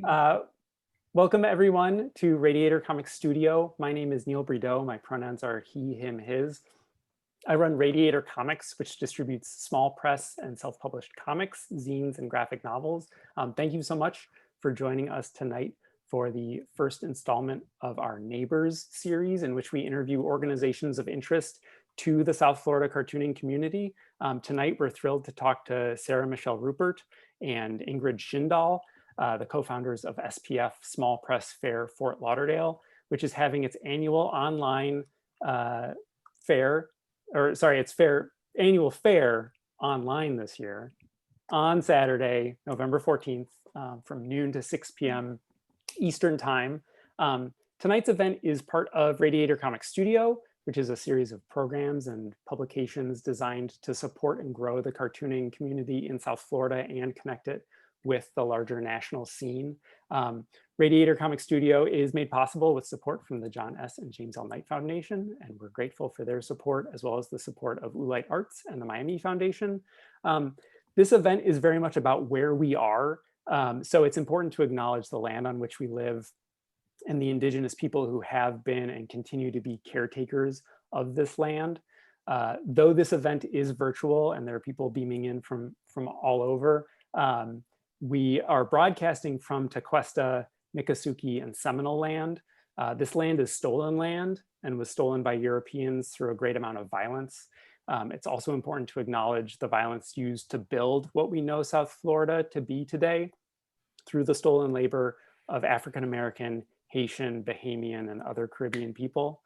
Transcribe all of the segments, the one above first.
Uh, Welcome everyone to Radiator Comics Studio. My name is Neil Brideau. My pronouns are he, him, his. I run Radiator Comics, which distributes small press and self-published comics, zines, and graphic novels. Thank you so much for joining us tonight for the first installment of our Neighbors series, in which we interview organizations of interest to the South Florida cartooning community. Tonight, we're thrilled to talk to Sarah Michelle Rupert and Ingrid Schindall, the co-founders of SPF Small Press Fair Fort Lauderdale, which is having its annual online annual fair online this year on Saturday, November 14th, from noon to 6 p.m. Eastern Time. Tonight's event is part of Radiator Comics Studio, which is a series of programs and publications designed to support and grow the cartooning community in South Florida and connect it with the larger national scene. Radiator Comics Studio is made possible with support from the John S. and James L. Knight Foundation, and we're grateful for their support, as well as the support of Oolite Arts and the Miami Foundation. This event is very much about where we are, so it's important to acknowledge the land on which we live and the indigenous people who have been and continue to be caretakers of this land. Though this event is virtual and there are people beaming in from all over, we are broadcasting from Tequesta, Miccosukee, and Seminole land. This land is stolen land and was stolen by Europeans through a great amount of violence. It's also important to acknowledge the violence used to build what we know South Florida to be today through the stolen labor of African-American, Haitian, Bahamian, and other Caribbean people.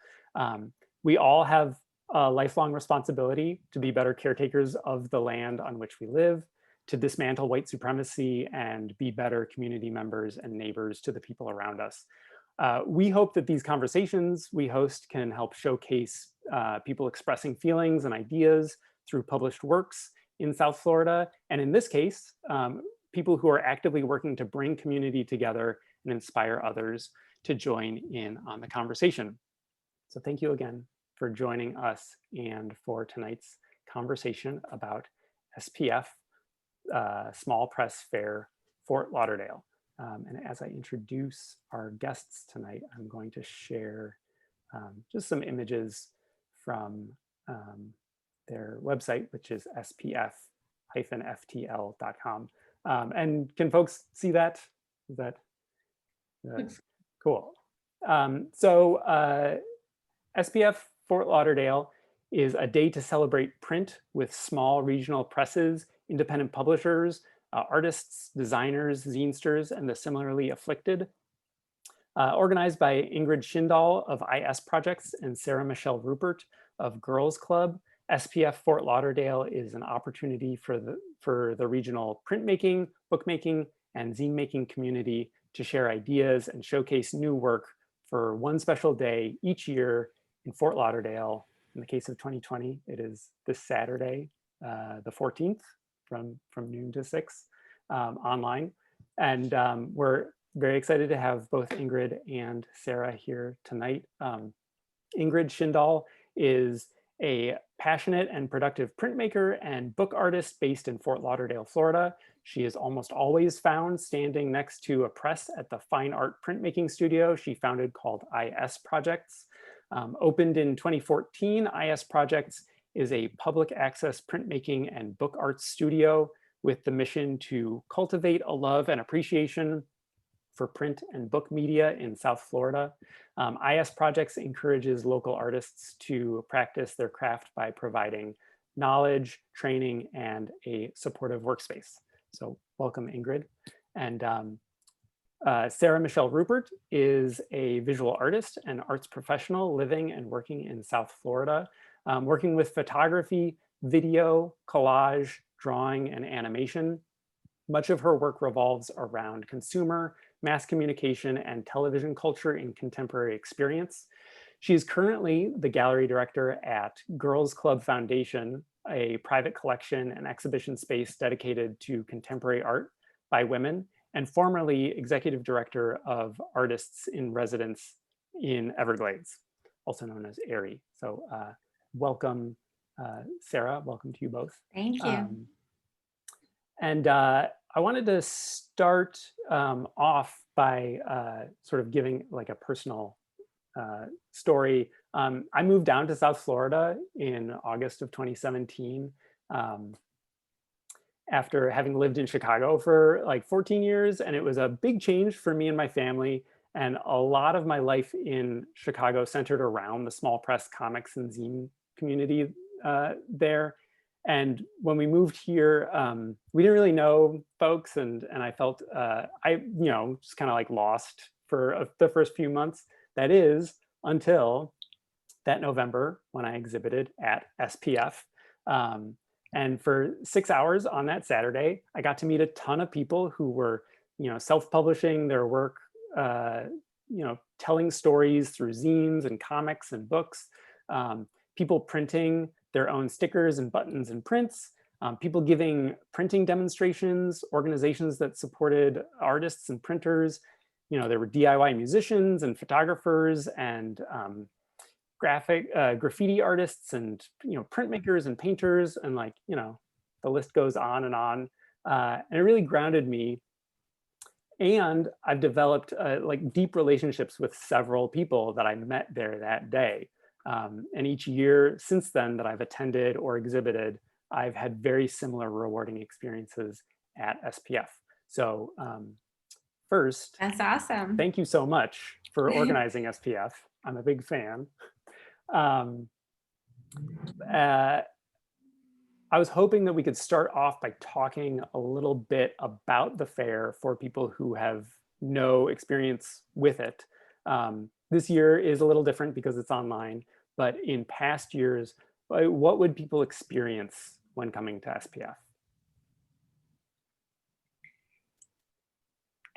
We all have a lifelong responsibility to be better caretakers of the land on which we live, to dismantle white supremacy and be better community members and neighbors to the people around us. We hope that these conversations we host can help showcase people expressing feelings and ideas through published works in South Florida. And in this case, people who are actively working to bring community together and inspire others to join in on the conversation. So thank you again for joining us and for tonight's conversation about SPF Small Press Fair Fort Lauderdale. And as I introduce our guests tonight, I'm going to share just some images from their website, which is spf-ftl.com. And can folks see that? Is that cool? SPF Fort Lauderdale is a day to celebrate print with small regional presses, independent publishers, artists, designers, zinesters, and the similarly afflicted. Organized by Ingrid Schindall of IS Projects and Sarah Michelle Rupert of Girls Club, SPF Fort Lauderdale is an opportunity for the regional printmaking, bookmaking, and zine making community to share ideas and showcase new work for one special day each year in Fort Lauderdale. In the case of 2020, it is this Saturday, the 14th, from noon to 6 online. And we're very excited to have both Ingrid and Sarah here tonight. Ingrid Schindall is a passionate and productive printmaker and book artist based in Fort Lauderdale, Florida. She is almost always found standing next to a press at the fine art printmaking studio she founded called IS Projects. Opened in 2014, IS Projects is a public access printmaking and book art studio with the mission to cultivate a love and appreciation for print and book media in South Florida. IS Projects encourages local artists to practice their craft by providing knowledge, training, and a supportive workspace. So welcome, Ingrid. And Sarah Michelle Rupert is a visual artist and arts professional living and working in South Florida, working with photography, video, collage, drawing, and animation. Much of her work revolves around consumer, mass communication, and television culture in contemporary experience. She is currently the gallery director at Girls Club Foundation, a private collection and exhibition space dedicated to contemporary art by women, and formerly executive director of Artists in Residence in Everglades, also known as ARI. So welcome, Sarah, welcome to you both. Thank you. And I wanted to start off by sort of giving like a personal story. I moved down to South Florida in August of 2017 after having lived in Chicago for like 14 years. And it was a big change for me and my family. And a lot of my life in Chicago centered around the small press comics and zine community there. And when we moved here, we didn't really know folks, and I felt just kind of like lost for the first few months. That is until that November when I exhibited at SPF. And for 6 hours on that Saturday, I got to meet a ton of people who were, self-publishing their work, telling stories through zines and comics and books, people printing their own stickers and buttons and prints, people giving printing demonstrations, organizations that supported artists and printers. There were DIY musicians and photographers and graffiti artists and printmakers and painters, and the list goes on. And it really grounded me. And I've developed deep relationships with several people that I met there that day. And each year since then that I've attended or exhibited, I've had very similar rewarding experiences at SPF. So first, that's awesome. Thank you so much for organizing SPF. I'm a big fan. I was hoping that we could start off by talking a little bit about the fair for people who have no experience with it. This year is a little different because it's online, but in past years, what would people experience when coming to SPF?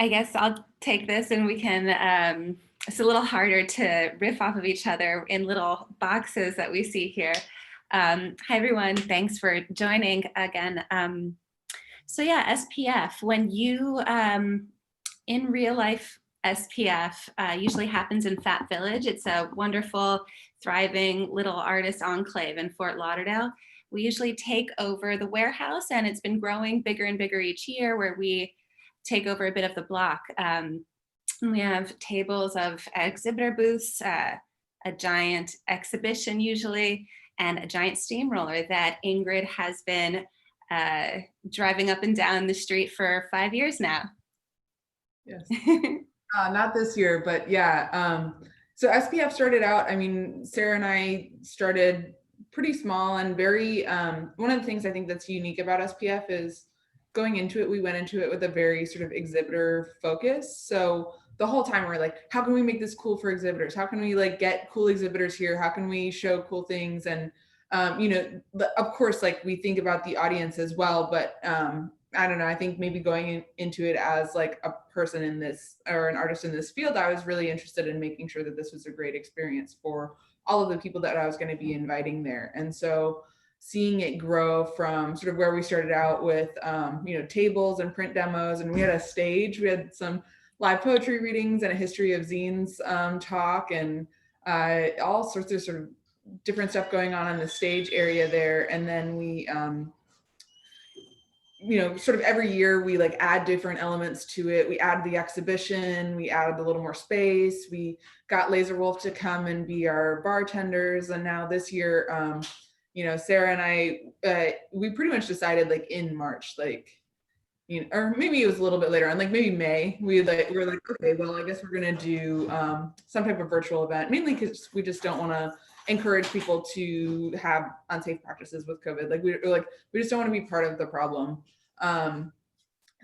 I guess I'll take this, and we can, it's a little harder to riff off of each other in little boxes that we see here. Hi, everyone. Thanks for joining again. So yeah, SPF, when you, in real life, SPF usually happens in Fat Village. It's a wonderful, thriving little artist enclave in Fort Lauderdale. We usually take over the warehouse, and it's been growing bigger and bigger each year, where we take over a bit of the block. We have tables of exhibitor booths, a giant exhibition usually, and a giant steamroller that Ingrid has been driving up and down the street for 5 years now. Yes. Not this year, but yeah. So SPF started out, I mean, Sarah and I started pretty small and very, one of the things I think that's unique about SPF is going into it, we went into it with a very sort of exhibitor focus. So the whole time we're like, how can we make this cool for exhibitors? How can we get cool exhibitors here? How can we show cool things? And, of course, we think about the audience as well, but I don't know, I think maybe going into it as a person in this or an artist in this field, I was really interested in making sure that this was a great experience for all of the people that I was going to be inviting there. And so seeing it grow from sort of where we started out with, tables and print demos, and we had a stage, we had some live poetry readings and a history of zines talk, and all sorts of sort of different stuff going on in the stage area there. And then we, sort of every year we add different elements to it. We add the exhibition, we added a little more space. We got Laser Wolf to come and be our bartenders. And now this year, Sarah and I, we pretty much decided in March, or maybe it was a little bit later on, maybe May, we were like, okay, well, I guess we're going to do some type of virtual event, mainly because we just don't want to encourage people to have unsafe practices with COVID. We just don't want to be part of the problem.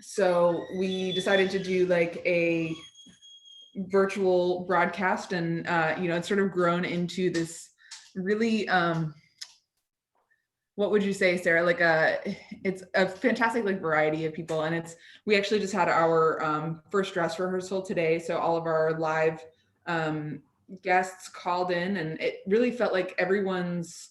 So we decided to do a virtual broadcast, and it's sort of grown into this really, what would you say, Sarah? It's a fantastic variety of people, and we actually just had our first dress rehearsal today. So all of our live guests called in, and it really felt like everyone's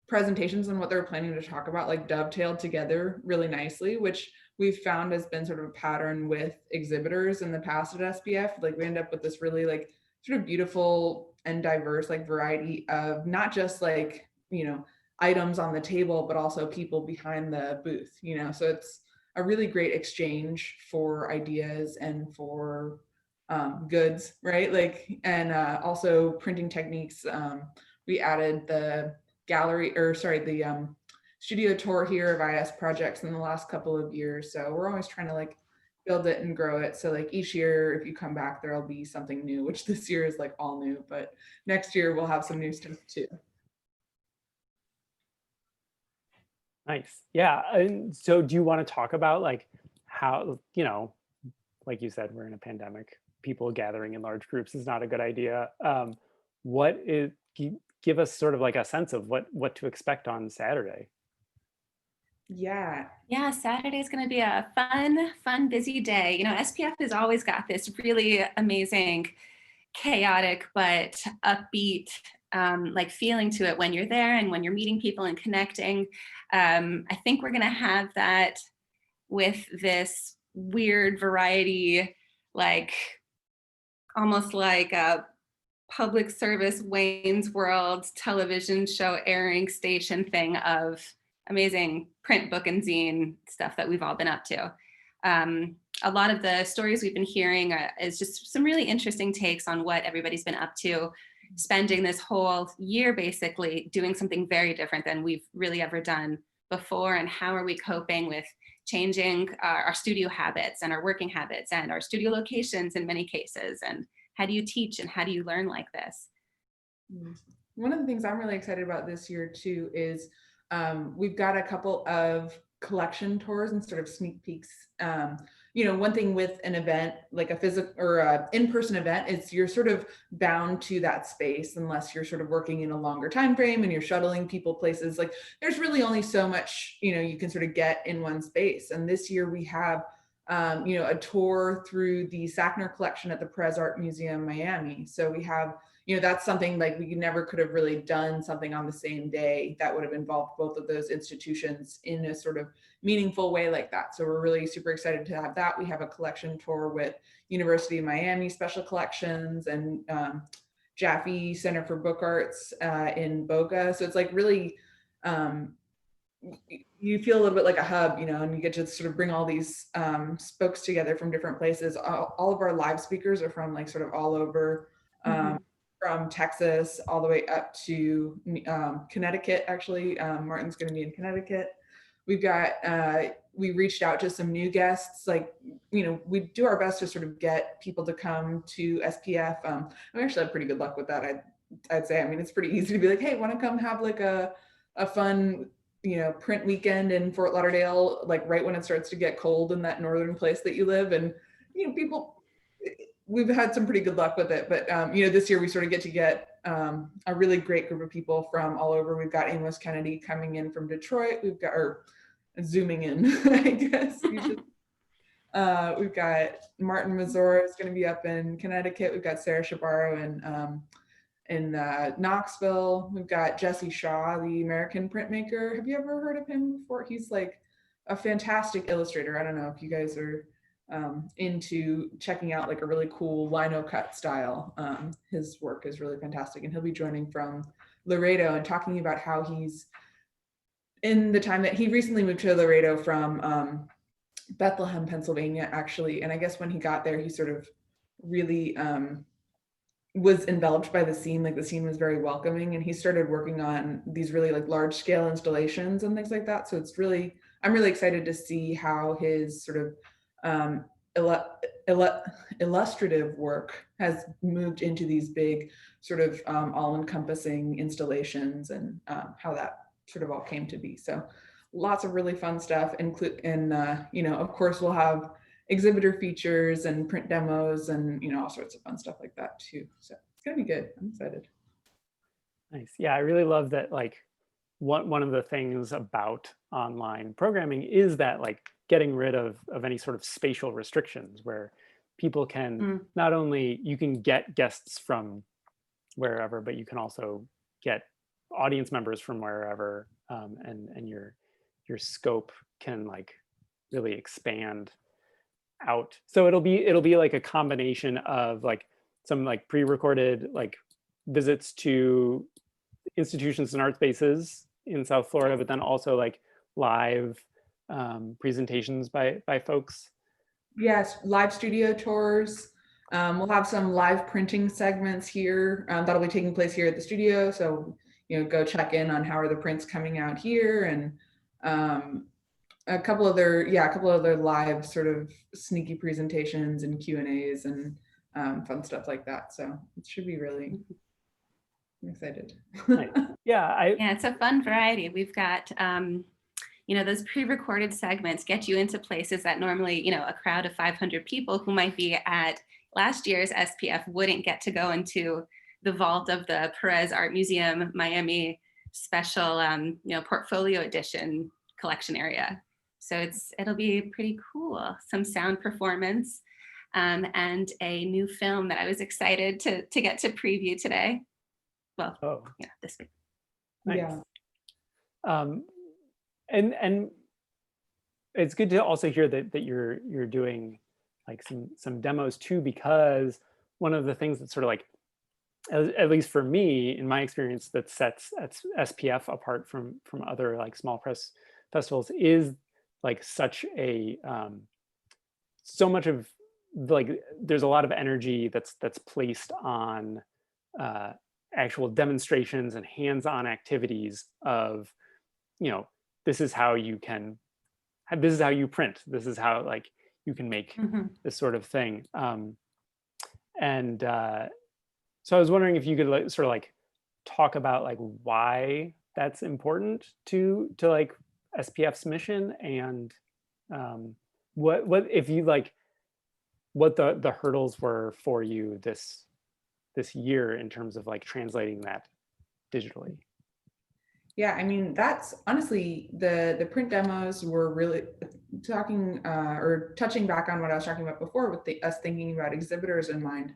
presentations and what they were planning to talk about dovetailed together really nicely, which we've found has been sort of a pattern with exhibitors in the past at SPF. We end up with this really sort of beautiful and diverse variety of not just items on the table, but also people behind the booth, so it's a really great exchange for ideas and for goods, right? Like, and also printing techniques. We added the gallery, or sorry, the studio tour here of IS projects in the last couple of years. So we're always trying to like build it and grow it. So like each year, if you come back, there'll be something new, which this year is like all new, but next year we'll have some new stuff too. Nice. Yeah. And so do you want to talk about like how, you know, like you said, we're in a pandemic, people gathering in large groups is not a good idea. What is, give us sort of like a sense of what to expect on Saturday. Yeah. Yeah, Saturday is going to be a fun, busy day. You know, SPF has always got this really amazing, chaotic, but upbeat like feeling to it when you're there and when you're meeting people and connecting. I think we're going to have that with this weird variety, like almost like a public service Wayne's World television show airing station thing of amazing print, book, and zine stuff that we've all been up to. A lot of the stories we've been hearing is just some really interesting takes on what everybody's been up to, spending this whole year basically doing something very different than we've really ever done before, and how are we coping with changing our studio habits and our working habits and our studio locations in many cases, and how do you teach and how do you learn like this? One of the things I'm really excited about this year too is we've got a couple of collection tours and sort of sneak peeks. You know, one thing with an event, like a physical or a in-person event, is you're sort of bound to that space unless you're sort of working in a longer time frame and you're shuttling people places. Like there's really only so much, you know, you can sort of get in one space. And this year we have you know, a tour through the Sackner collection at the Perez Art Museum, Miami. So we have, you know, that's something like we never could have really done something on the same day that would have involved both of those institutions in a sort of meaningful way like that. So we're really super excited to have that. We have a collection tour with University of Miami Special Collections and Jaffe Center for Book Arts in Boca. So it's like really, you feel a little bit like a hub, you know, and you get to sort of bring all these spokes together from different places. All of our live speakers are from like sort of all over, from Texas all the way up to Connecticut. Actually, Martin's going to be in Connecticut. We've got, we reached out to some new guests, like, you know, we do our best to sort of get people to come to SPF. We actually had pretty good luck with that. I'd say, I mean, it's pretty easy to be like, hey, want to come have like a fun, you know, print weekend in Fort Lauderdale, like right when it starts to get cold in that northern place that you live. And, you know, people, we've had some pretty good luck with it. But, you know, this year we sort of get to get a really great group of people from all over. We've got Amos Kennedy coming in from Detroit. We've got, or zooming in, I guess you should. We've got Martin Mazur is going to be up in Connecticut. We've got Sarah Shabaro in Knoxville. We've got Jessie Shaw, the American printmaker. Have you ever heard of him before? He's like a fantastic illustrator. I don't know if you guys are into checking out like a really cool lino cut style. His work is really fantastic, and he'll be joining from Laredo and talking about how he's, in the time that he recently moved to Laredo from Bethlehem, Pennsylvania, actually. And I guess when he got there, he sort of really was enveloped by the scene. Like the scene was very welcoming, and he started working on these really like large scale installations and things like that. So it's really, I'm really excited to see how his sort of illustrative work has moved into these big sort of all-encompassing installations, and how that sort of all came to be. So lots of really fun stuff, and you know, of course we'll have exhibitor features and print demos and, you know, all sorts of fun stuff like that too. So it's gonna be good. I'm excited. Nice. Yeah, I really love that. Like one of the things about online programming is that like getting rid of any sort of spatial restrictions, where people can not only, you can get guests from wherever, but you can also get audience members from wherever, and your scope can like really expand out. So it'll be like a combination of like some like pre-recorded like visits to institutions and art spaces in South Florida, but then also like live presentations by folks? Yes, live studio tours. We'll have some live printing segments here that'll be taking place here at the studio. So, go check in on how are the prints coming out here, and a couple other live sort of sneaky presentations and Q&As and fun stuff like that. So it should be really, I'm excited. Nice. Yeah, it's a fun variety. We've got those pre-recorded segments get you into places that normally, a crowd of 500 people who might be at last year's SPF wouldn't get to go into the vault of the Perez Art Museum Miami special, portfolio edition collection area. So it'll be pretty cool. Some sound performance and a new film that I was excited to get to preview today. Well, this week. Nice. Yeah. And it's good to also hear that you're doing like some demos too, because one of the things that sort of like, at least for me, in my experience, that sets SPF apart from other like small press festivals is like such a so much of like there's a lot of energy that's placed on actual demonstrations and hands-on activities of, this is how you print, this is how like you can make this sort of thing. So I was wondering if you could like, sort of like talk about like why that's important to like SPF's mission, and what if you like what the hurdles were for you this year in terms of like translating that digitally. Yeah, I mean, that's honestly the print demos were really talking or touching back on what I was talking about before with us thinking about exhibitors in mind.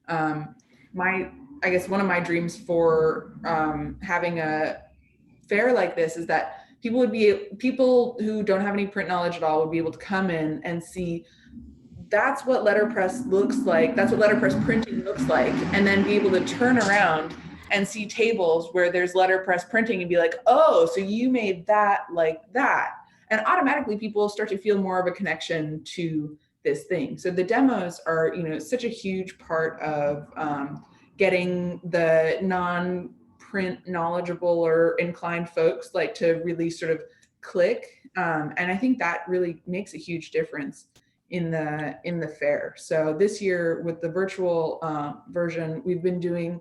I guess one of my dreams for having a fair like this is that people who don't have any print knowledge at all would be able to come in and see that's what letterpress looks like, that's what letterpress printing looks like, and then be able to turn around and see tables where there's letterpress printing and be like, oh, so you made that like that. And automatically people start to feel more of a connection to this thing. So the demos are, such a huge part of getting the non-print knowledgeable or inclined folks like to really sort of click. And I think that really makes a huge difference in the fair. So this year with the virtual version, we've been doing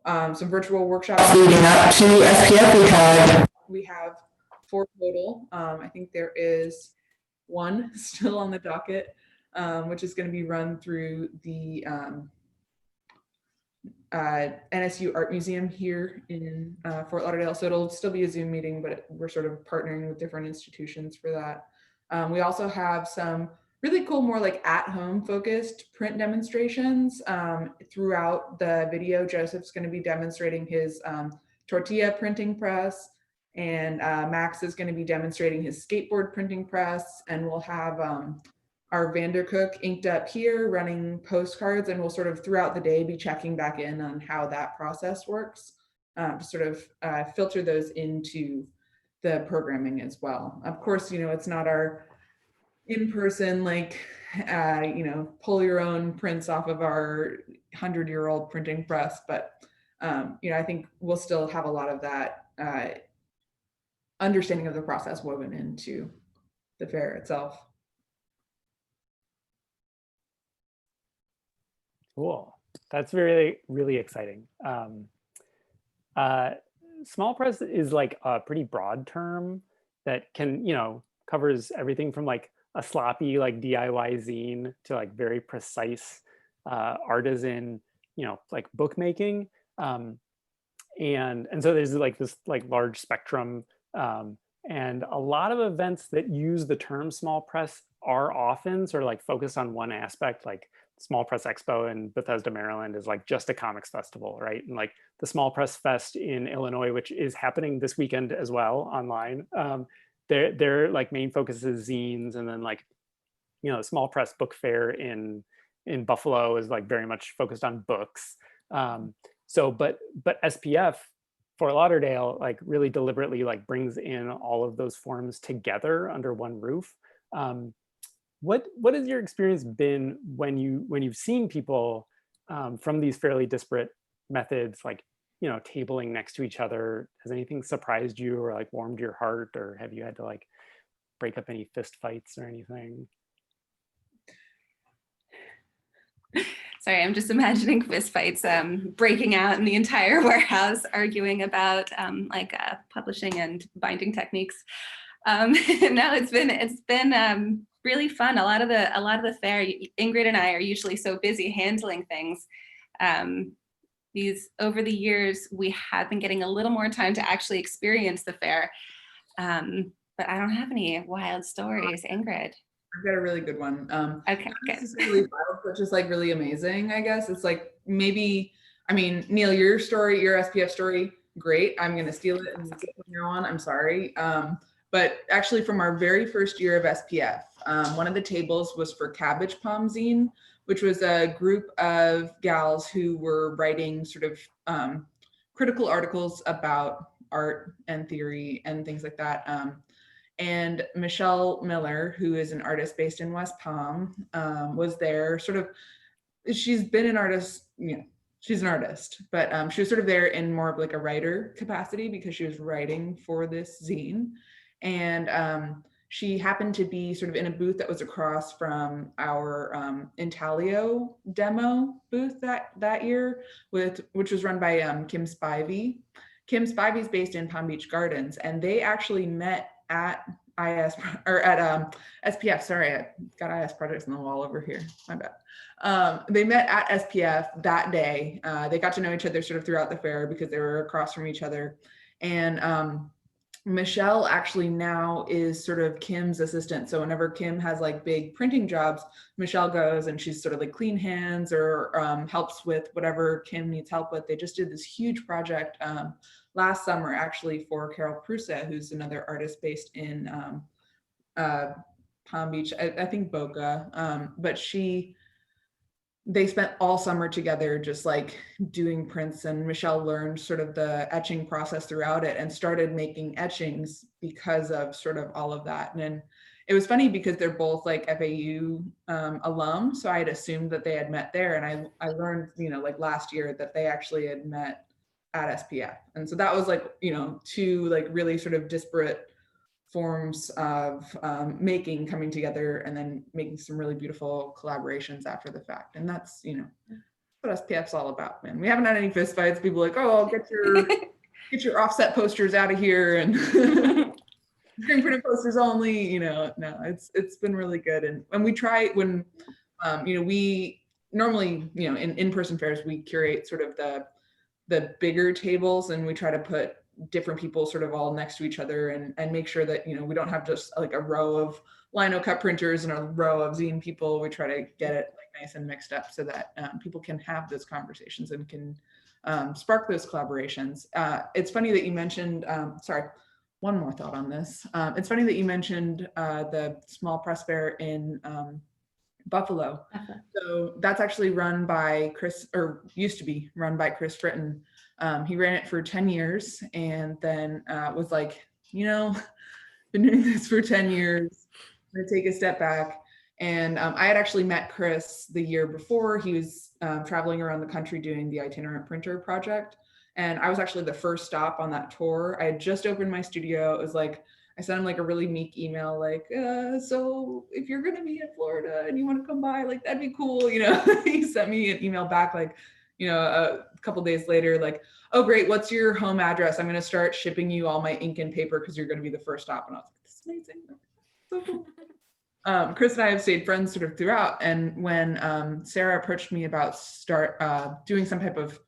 some virtual workshops leading up to SPF. We have 4 total. I think there is 1 still on the docket, which is going to be run through the NSU Art Museum here in Fort Lauderdale. So it'll still be a Zoom meeting, but we're sort of partnering with different institutions for that. We also have some really cool, more like at-home focused print demonstrations throughout the video. Joseph's going to be demonstrating his tortilla printing press, and Max is going to be demonstrating his skateboard printing press, and we'll have our Vandercook inked up here running postcards, and we'll sort of throughout the day be checking back in on how that process works to sort of filter those into the programming as well. Of course, it's not our in-person, like, pull your own prints off of our 100-year-old printing press, but I think we'll still have a lot of that understanding of the process woven into the fair itself. Cool. That's really, really exciting. Small press is like a pretty broad term that can, covers everything from like a sloppy like DIY zine to like very precise artisan, like bookmaking. And so there's like this like large spectrum, and a lot of events that use the term small press are often sort of like focused on one aspect. Like Small Press Expo in Bethesda, Maryland is like just a comics festival, right? And like the Small Press Fest in Illinois, which is happening this weekend as well online, their like main focus is zines, and then like, Small Press Book Fair in Buffalo is like very much focused on books. But SPF Fort Lauderdale like really deliberately like brings in all of those forms together under one roof. What has your experience been when you've seen people from these fairly disparate methods, like, you know, tabling next to each other? Has anything surprised you or like warmed your heart, or have you had to like break up any fist fights or anything? Sorry, I'm just imagining fistfights breaking out in the entire warehouse, arguing about publishing and binding techniques. No, it's been really fun. A lot of the fair, Ingrid and I are usually so busy handling things. Over the years, we have been getting a little more time to actually experience the fair. But I don't have any wild stories, Ingrid. I've got a really good one. Okay, not good. necessarily wild, but just like really amazing, I guess. It's like maybe, I mean, Neil, your story, your SPF story, great. I'm going to steal it and get from now on. I'm sorry. But actually from our very first year of SPF, one of the tables was for Cabbage Palm Zine, which was a group of gals who were writing sort of critical articles about art and theory and things like that. And Michelle Miller, who is an artist based in West Palm, was there. Sort of, she's been an artist, you know, she's an artist, but she was sort of there in more of like a writer capacity because she was writing for this zine. And she happened to be sort of in a booth that was across from our Intaglio demo booth that year, which was run by Kim Spivey. Kim Spivey is based in Palm Beach Gardens, and they actually met at SPF. Sorry, I got IS projects on the wall over here. My bad. They met at SPF that day. They got to know each other sort of throughout the fair because they were across from each other. And Michelle actually now is sort of Kim's assistant. So whenever Kim has like big printing jobs, Michelle goes and she's sort of like clean hands or helps with whatever Kim needs help with. They just did this huge project last summer actually for Carol Prusa, who's another artist based in Palm Beach, I think Boca, but they spent all summer together just like doing prints, and Michelle learned sort of the etching process throughout it and started making etchings because of sort of all of that. And then it was funny because they're both like FAU alum, so I had assumed that they had met there, and I learned, you know, like last year that they actually had met at SPF. And so that was like, you know, two like really sort of disparate forms of making coming together and then making some really beautiful collaborations after the fact. And that's, you know, what SPF's all about, man. We haven't had any fist fights. People are like, oh, I'll get your offset posters out of here and screen printed posters only, you know. No, it's been really good. And we try when, you know, we normally, you know, in in-person fairs, we curate sort of the bigger tables, and we try to put different people sort of all next to each other and make sure that, you know, we don't have just like a row of lino cut printers and a row of zine people. We try to get it like nice and mixed up so that people can have those conversations and can spark those collaborations. It's funny that you mentioned, sorry, one more thought on this. It's funny that you mentioned the small press fair in Buffalo. So that's actually run by Chris, or used to be run by Chris Fritton. He ran it for 10 years and then was like, you know, been doing this for 10 years, I'm gonna take a step back. And I had actually met Chris the year before. He was traveling around the country doing the itinerant printer project. And I was actually the first stop on that tour. I had just opened my studio. It was like, I sent him like a really meek email, like, so if you're gonna be in Florida and you wanna come by, like, that'd be cool, you know. He sent me an email back like, you know, a couple days later, like, oh great, what's your home address? I'm gonna start shipping you all my ink and paper because you're gonna be the first stop. And I was like, this is amazing, so cool. Chris and I have stayed friends sort of throughout. And when Sarah approached me about doing some type of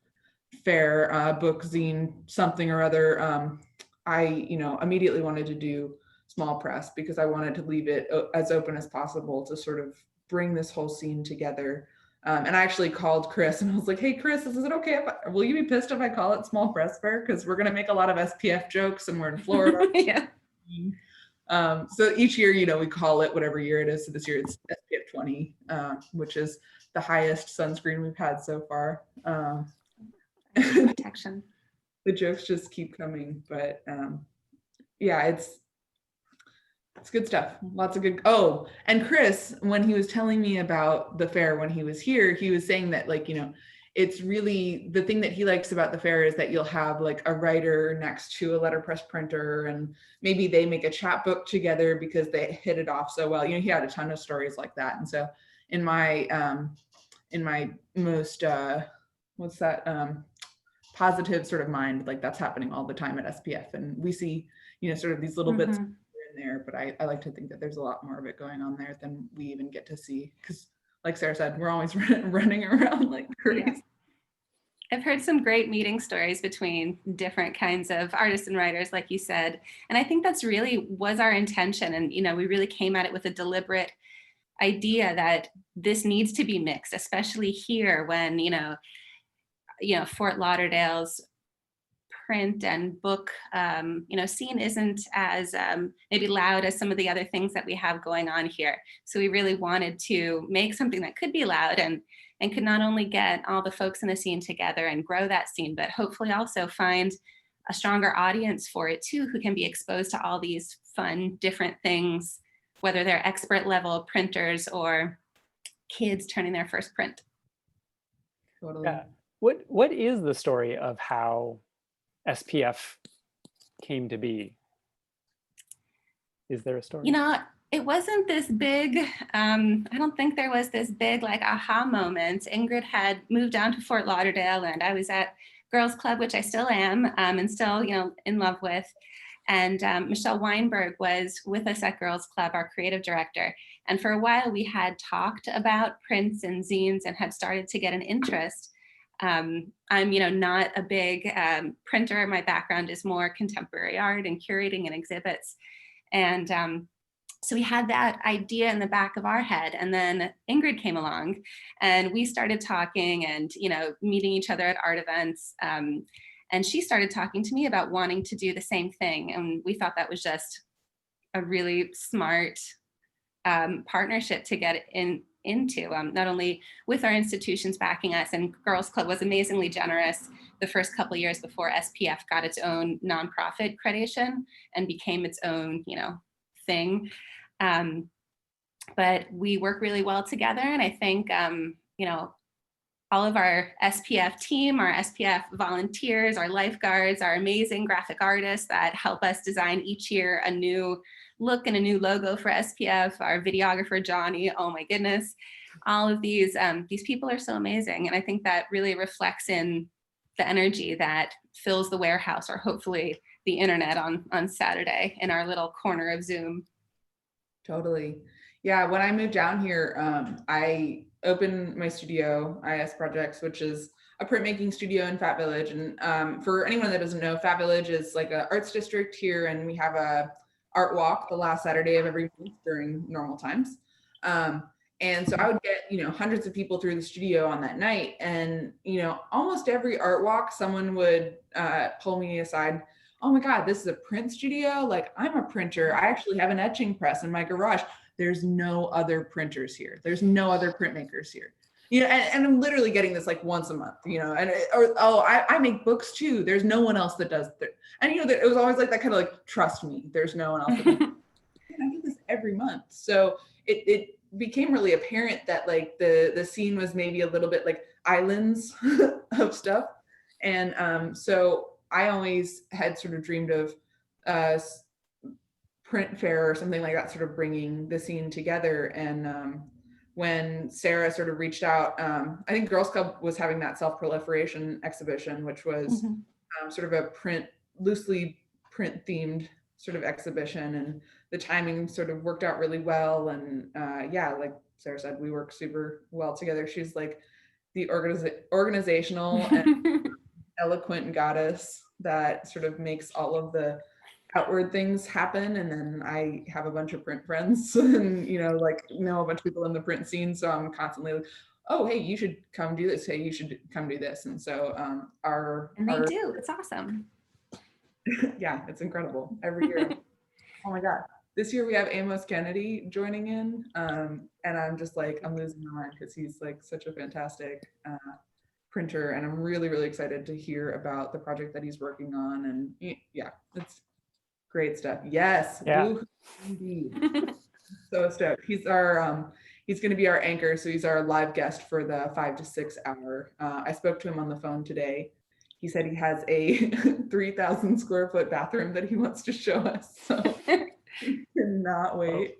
fair, book, zine, something or other, I, you know, immediately wanted to do small press because I wanted to leave it as open as possible to sort of bring this whole scene together. And I actually called Chris and I was like, hey, Chris, is it okay will you be pissed if I call it small press fair? Because we're going to make a lot of SPF jokes and we're in Florida. Yeah. So each year, you know, we call it whatever year it is. So this year it's SPF 20, which is the highest sunscreen we've had so far. Protection. the jokes just keep coming. But yeah, it's good stuff. Lots of good. Oh, and Chris, when he was telling me about the fair when he was here, he was saying that, like, it's really the thing that he likes about the fair is that you'll have like a writer next to a letterpress printer, and maybe they make a chapbook together because they hit it off so well. He had a ton of stories like that. And so in my most positive sort of mind, like that's happening all the time at SPF, and we see sort of these little bits in there, but I like to think that there's a lot more of it going on there than we even get to see, because like Sarah said, we're always running around like crazy. Yeah. I've heard some great meeting stories between different kinds of artists and writers, like you said. And I think that's really was our intention. And, we really came at it with a deliberate idea that this needs to be mixed, especially here when, Fort Lauderdale's print and book, scene isn't as maybe loud as some of the other things that we have going on here. So we really wanted to make something that could be loud and could not only get all the folks in the scene together and grow that scene, but hopefully also find a stronger audience for it too, who can be exposed to all these fun, different things, whether they're expert level printers or kids turning their first print. Totally. Yeah. What is the story of how SPF came to be? Is there a story? It wasn't this big, I don't think there was this big like aha moment. Ingrid had moved down to Fort Lauderdale, and I was at Girls Club, which I still am, and still, in love with. And Michelle Weinberg was with us at Girls Club, our creative director. And for a while we had talked about prints and zines and had started to get an interest. I'm, not a big printer. My background is more contemporary art and curating and exhibits. And so we had that idea in the back of our head, and then Ingrid came along and we started talking and, meeting each other at art events. And she started talking to me about wanting to do the same thing. And we thought that was just a really smart partnership to get into, not only with our institutions backing us, and Girls Club was amazingly generous the first couple of years before SPF got its own nonprofit accreditation and became its own, thing. But we work really well together. And I think, all of our SPF team, our SPF volunteers, our lifeguards, our amazing graphic artists that help us design each year a new look and a new logo for SPF, our videographer, Johnny, oh my goodness. All of these people are so amazing. And I think that really reflects in the energy that fills the warehouse, or hopefully the internet on Saturday in our little corner of Zoom. Totally. Yeah, when I moved down here, I opened my studio, IS Projects, which is a printmaking studio in Fat Village. And for anyone that doesn't know, Fat Village is like an arts district here, and we have a art walk the last Saturday of every month during normal times. And so I would get, hundreds of people through the studio on that night. And, almost every art walk, someone would pull me aside. Oh my God, this is a print studio? Like, I'm a printer. I actually have an etching press in my garage. There's no other printers here. There's no other printmakers here. And I'm literally getting this like once a month, I make books too. There's no one else that does that. And, it was always like that kind of like, trust me, there's no one else that does that. And I get this every month. So it became really apparent that like the scene was maybe a little bit like islands of stuff. And so I always had sort of dreamed of print fair or something like that, sort of bringing the scene together. And when Sarah sort of reached out, I think Girls Club was having that self-proliferation exhibition, which was sort of a loosely print themed sort of exhibition, and the timing sort of worked out really well. And yeah, like Sarah said, we work super well together. She's like the organizational and eloquent goddess that sort of makes all of the outward things happen. And then I have a bunch of print friends and, know a bunch of people in the print scene. So I'm constantly like, oh, hey, you should come do this. Hey, you should come do this. And so they do. It's awesome. Yeah, it's incredible every year. Oh my God. This year we have Amos Kennedy joining in. And I'm just like, I'm losing my mind because he's like such a fantastic printer, and I'm really, really excited to hear about the project that he's working on. And yeah, it's great stuff. Yes, Yeah. indeed. So stoked. He's going to be our anchor, so he's our live guest for the 5 to 6 hour. I spoke to him on the phone today. He said he has a 3,000 square foot bathroom that he wants to show us. So he cannot wait.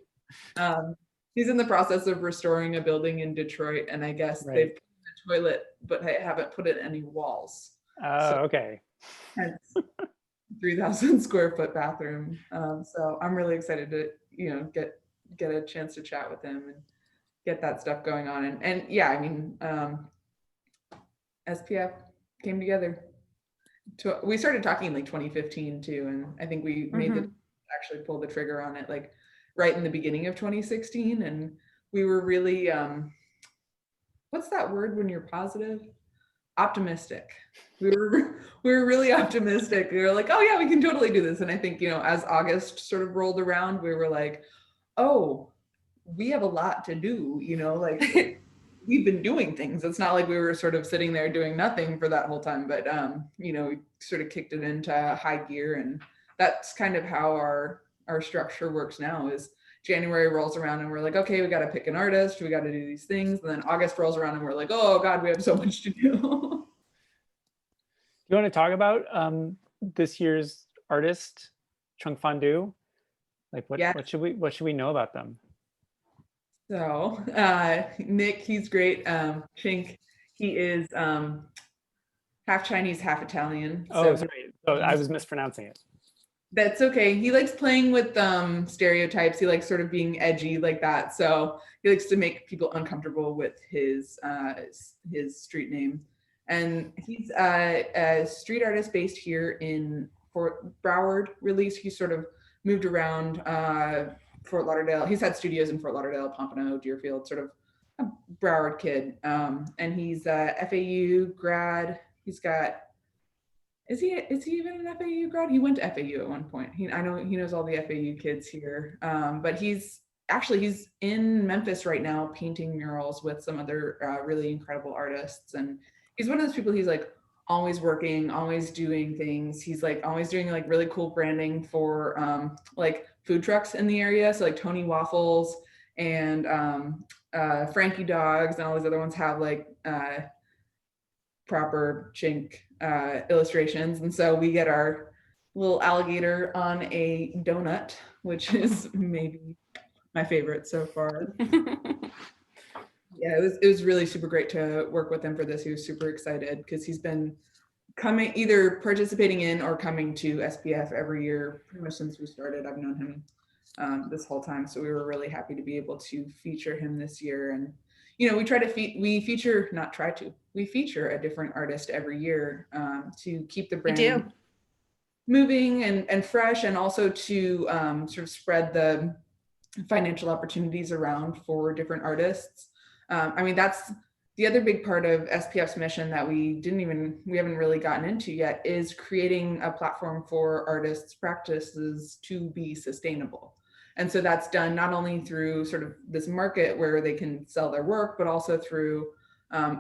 He's in the process of restoring a building in Detroit, and I guess they've put in a toilet, but they haven't put in any walls. Oh, okay. Hence 3,000 square foot bathroom. So I'm really excited to, get a chance to chat with him and get that stuff going on. And yeah, I mean, SPF came together. We started talking in like 2015 too, and I think we made the actually pull the trigger on it like right in the beginning of 2016. And we were really, what's that word when you're positive? Optimistic. We were really optimistic. We were like, oh yeah, we can totally do this. And I think, as August sort of rolled around, we were like, oh, we have a lot to do, like we've been doing things. It's not like we were sort of sitting there doing nothing for that whole time, but we sort of kicked it into high gear. And that's kind of how our structure works now. Is January rolls around and we're like, okay, we got to pick an artist, we got to do these things. And then August rolls around and we're like, oh God, we have so much to do. You want to talk about this year's artist, Chunk Fondue? Like what should we know about them? So Nick, he's great. Chink, he is half Chinese, half Italian. Oh, sorry. So I was mispronouncing it. That's okay. He likes playing with stereotypes. He likes sort of being edgy like that. So he likes to make people uncomfortable with his street name. And he's a street artist based here in Fort Broward. Really, he sort of moved around Fort Lauderdale. He's had studios in Fort Lauderdale, Pompano, Deerfield, sort of a Broward kid. And he's a FAU grad. He's got, is he even an FAU grad? He went to FAU at one point. I know he knows all the FAU kids here. But he's in Memphis right now painting murals with some other really incredible artists. And he's one of those people, he's like always working, always doing things. He's like always doing like really cool branding for like food trucks in the area. So like Tony Waffles and Frankie Dogs and all these other ones have like proper Chink illustrations. And so we get our little alligator on a donut, which is maybe my favorite so far. Yeah, it was really super great to work with him for this. He was super excited because he's been either participating in or coming to SPF every year pretty much since we started. I've known him this whole time, so we were really happy to be able to feature him this year. And we feature a different artist every year to keep the brand moving and fresh, and also to sort of spread the financial opportunities around for different artists. I mean, that's the other big part of SPF's mission that we haven't really gotten into yet, is creating a platform for artists' practices to be sustainable. And so that's done not only through sort of this market where they can sell their work, but also through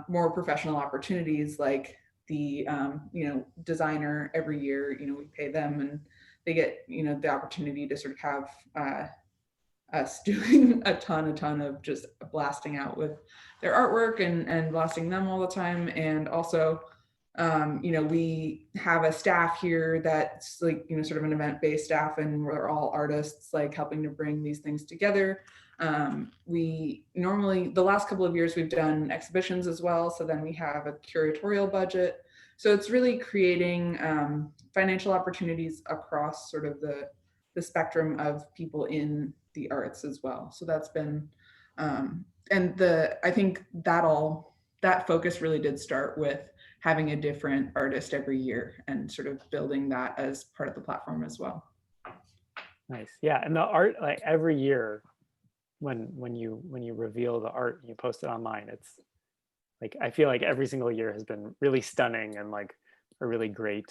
more professional opportunities like the designer every year. We pay them and they get the opportunity to sort of have us doing a ton of just blasting out with their artwork and blasting them all the time. And also, we have a staff here that's like, sort of an event-based staff, and we're all artists like helping to bring these things together. We normally, the last couple of years, we've done exhibitions as well. So then we have a curatorial budget. So it's really creating financial opportunities across sort of the spectrum of people in the arts as well. So that's been, I think that focus really did start with having a different artist every year and sort of building that as part of the platform as well. Nice. Yeah. And the art, like every year when you reveal the art and you post it online, it's like, I feel like every single year has been really stunning and like a really great.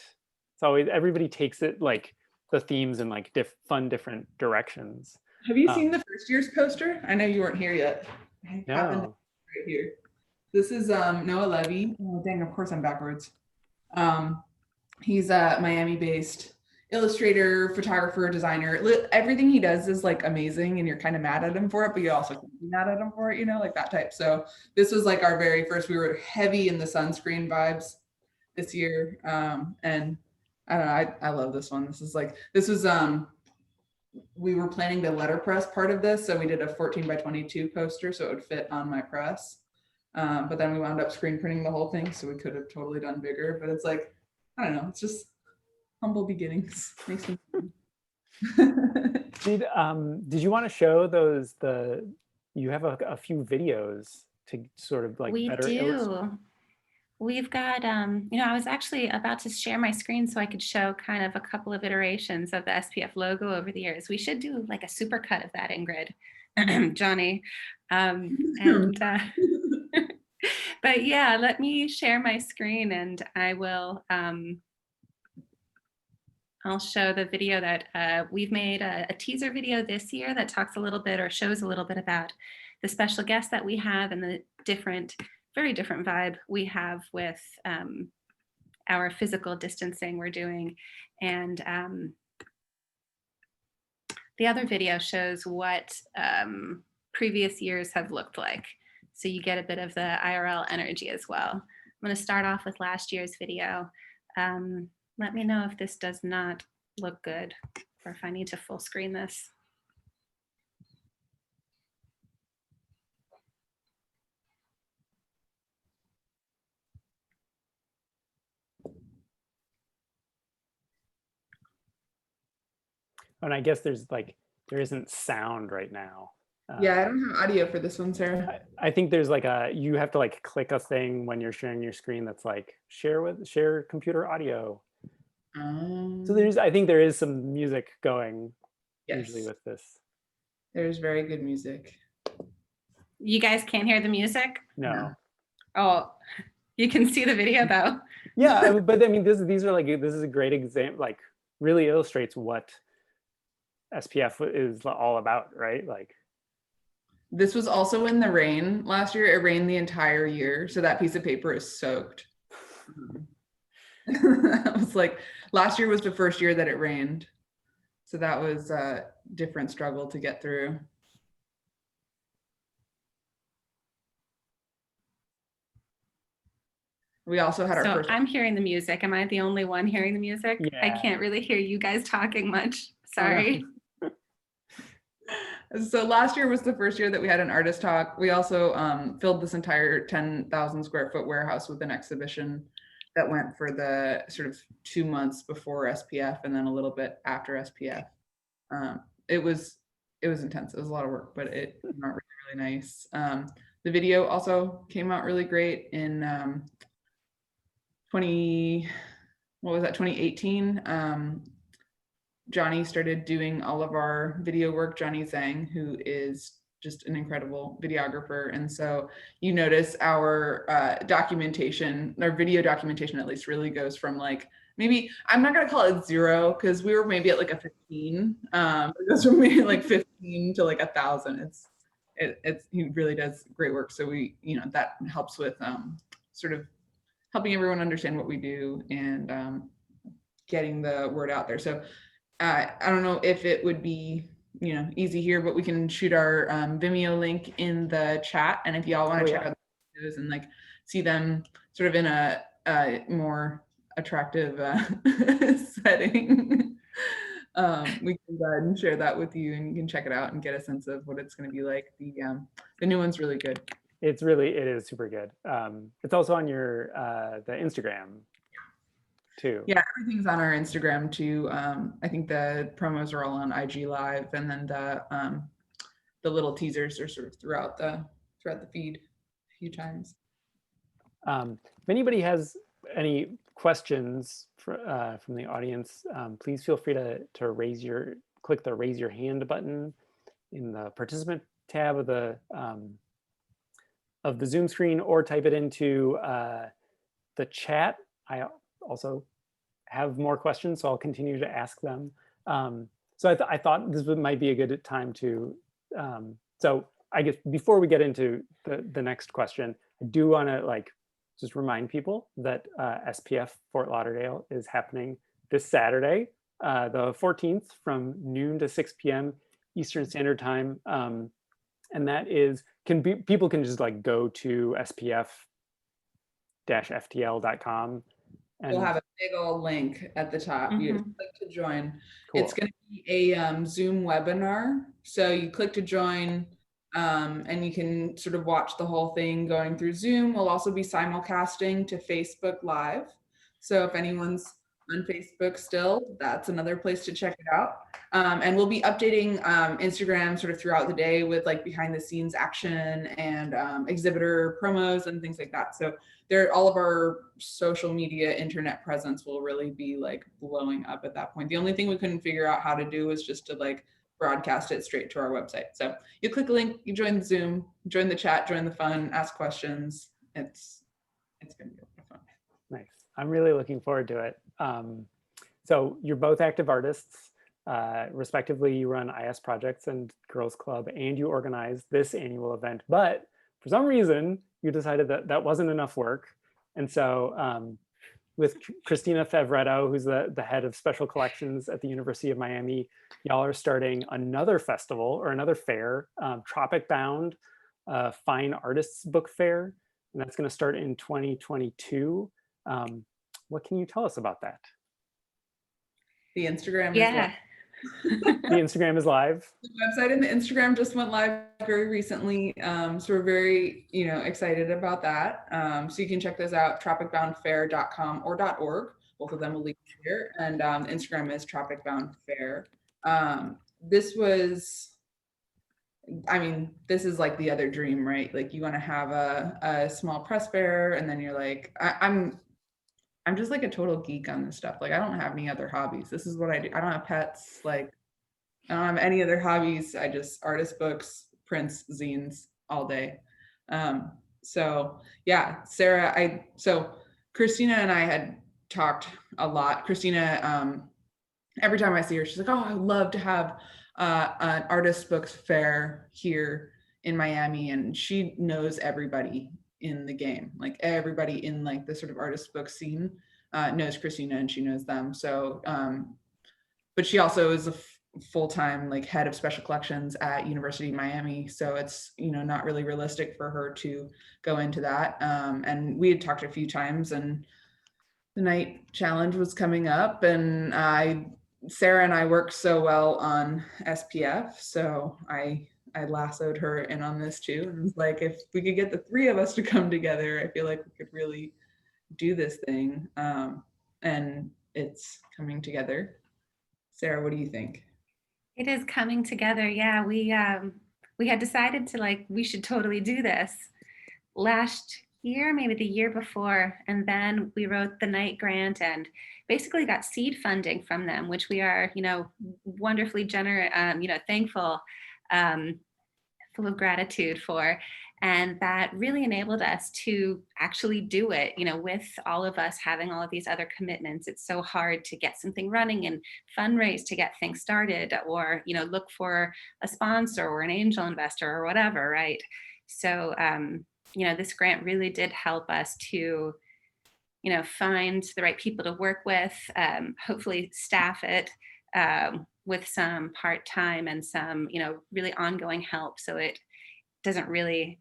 It's always, everybody takes it like the themes in like fun different directions. Have you seen the first year's poster? I know you weren't here yet. No. Right here. This is Noah Levy. Oh, dang, of course I'm backwards. He's a Miami-based illustrator, photographer, designer. Everything he does is like amazing, and you're kind of mad at him for it, but you also can't be mad at him for it, you know, like that type. So this was like our very first. We were heavy in the sunscreen vibes this year, and I don't know. I love this one. This was we were planning the letterpress part of this, so we did a 14 by 22 poster, so it would fit on my press. But then we wound up screen printing the whole thing, so we could have totally done bigger. But it's like, I don't know, it's just humble beginnings. Makes me Did you want to show those you have a few videos to sort of like We better illustrate? do. We've got, you know, I was actually about to share my screen so I could show kind of a couple of iterations of the SPF logo over the years. We should do like a super cut of that, Ingrid, Johnny. But yeah, let me share my screen and I will, I'll show the video that we've made a teaser video this year that talks a little bit or shows a little bit about the special guests that we have and the very different vibe we have with our physical distancing we're doing. And the other video shows what previous years have looked like. So you get a bit of the IRL energy as well. I'm going to start off with last year's video. Let me know if this does not look good or if I need to full screen this. And I guess there isn't sound right now. Yeah, I don't have audio for this one, Sarah. I think there's like you have to like click a thing when you're sharing your screen that's like share computer audio. So I think there is some music going usually with this. There's very good music. You guys can't hear the music? No. Oh, you can see the video though. Yeah, but I mean, this is a great example, like really illustrates what SPF is all about, right? Like, this was also in the rain last year. It rained the entire year, so that piece of paper is soaked. I was like, last year was the first year that it rained, so that was a different struggle to get through. We also had our first. I'm hearing the music. Am I the only one hearing the music? Yeah. I can't really hear you guys talking much. Sorry. So last year was the first year that we had an artist talk. We also filled this entire 10,000 square foot warehouse with an exhibition that went for the sort of 2 months before SPF and then a little bit after SPF. It was intense. It was a lot of work, but it came out really, really nice. The video also came out really great in 2018. Johnny started doing all of our video work, Johnny Zhang, who is just an incredible videographer. And so you notice our documentation, our video documentation at least really goes from like, maybe, I'm not gonna call it 0, because we were maybe at like a 15. It goes from maybe like 15 to like 1,000. He really does great work. So we, you know, that helps with sort of helping everyone understand what we do and getting the word out there. So I don't know if it would be, you know, easy here, but we can shoot our Vimeo link in the chat. And if y'all want to check out the videos and like see them sort of in a more attractive setting, we can go ahead and share that with you, and you can check it out and get a sense of what it's going to be like. The new one's really good. It is super good. It's also on your the Instagram too. Yeah, everything's on our Instagram too. I think the promos are all on IG Live, and then the little teasers are sort of throughout the feed a few times. If anybody has any questions from the audience, please feel free to click the raise your hand button in the participant tab of the Zoom screen, or type it into the chat. I also have more questions, so I'll continue to ask them. So I thought this might be a good time to, so I guess before we get into the next question, I do want to like just remind people that SPF Fort Lauderdale is happening this Saturday, the 14th, from noon to 6 p.m. Eastern Standard Time. And that is, people can just like go to spf-ftl.com. And we'll have a big old link at the top. You Mhm. click to join. cool. It's going to be a Zoom webinar. So you click to join, and you can sort of watch the whole thing going through Zoom. We'll also be simulcasting to Facebook Live. So if anyone's on Facebook still, that's another place to check it out. And we'll be updating Instagram sort of throughout the day with like behind the scenes action and exhibitor promos and things like that. So all of our social media internet presence will really be like blowing up at that point. The only thing we couldn't figure out how to do was just to like broadcast it straight to our website. So you click a link, you join Zoom, join the chat, join the fun, ask questions. It's gonna be a lot of fun. Nice. I'm really looking forward to it. So you're both active artists. Respectively, you run IS Projects and Girls Club, and you organize this annual event. But for some reason, you decided that that wasn't enough work. And so with Christina Favretto, who's the head of special collections at the University of Miami, y'all are starting another festival or another fair, Tropic Bound Fine Artists Book Fair. And that's going to start in 2022. What can you tell us about that? The Instagram is Yeah. live. The Instagram is live. The website and the Instagram just went live very recently. So we're very, excited about that. So you can check those out, tropicboundfair.com or .org. Both of them will link here. And Instagram is tropicboundfair. This is like the other dream, right? Like you want to have a small press fair, and then you're like, I'm just like a total geek on this stuff. Like I don't have any other hobbies. This is what I do. I don't have pets. Like I don't have any other hobbies. I just artist books, prints, zines all day. So yeah, Sarah, so Christina and I had talked a lot. Christina, every time I see her, she's like, oh, I'd love to have an artist books fair here in Miami. And she knows everybody in the game, like everybody in like the sort of artist book scene knows Christina, and she knows them. So, but she also is a full-time like head of special collections at University of Miami. So it's, not really realistic for her to go into that. And we had talked a few times, and the night challenge was coming up, and Sarah and I worked so well on SPF. So I lassoed her in on this too. And was like, if we could get the three of us to come together, I feel like we could really do this thing. And it's coming together. Sarah, what do you think? It is coming together. Yeah, we had decided to we should totally do this last year, maybe the year before. And then we wrote the Knight grant and basically got seed funding from them, which we are, wonderfully generous, thankful, full of gratitude for. And that really enabled us to actually do it, with all of us having all of these other commitments. It's so hard to get something running and fundraise to get things started, or, look for a sponsor or an angel investor or whatever, right? So, this grant really did help us to, find the right people to work with, hopefully staff it with some part-time and some, really ongoing help. So it doesn't really